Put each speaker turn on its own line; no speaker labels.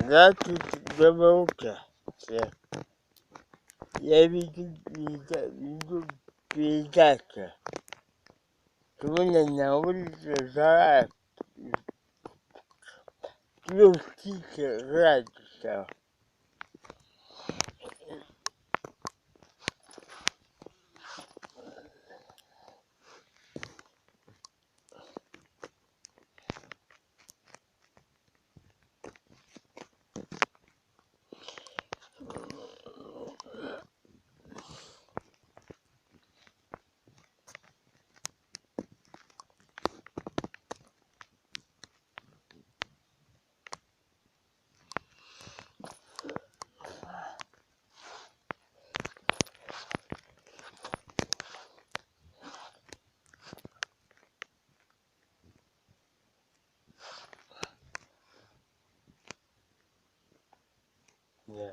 za ta zama wuta ya bi ta kuma na wurin da za a yau kike rata Yeah.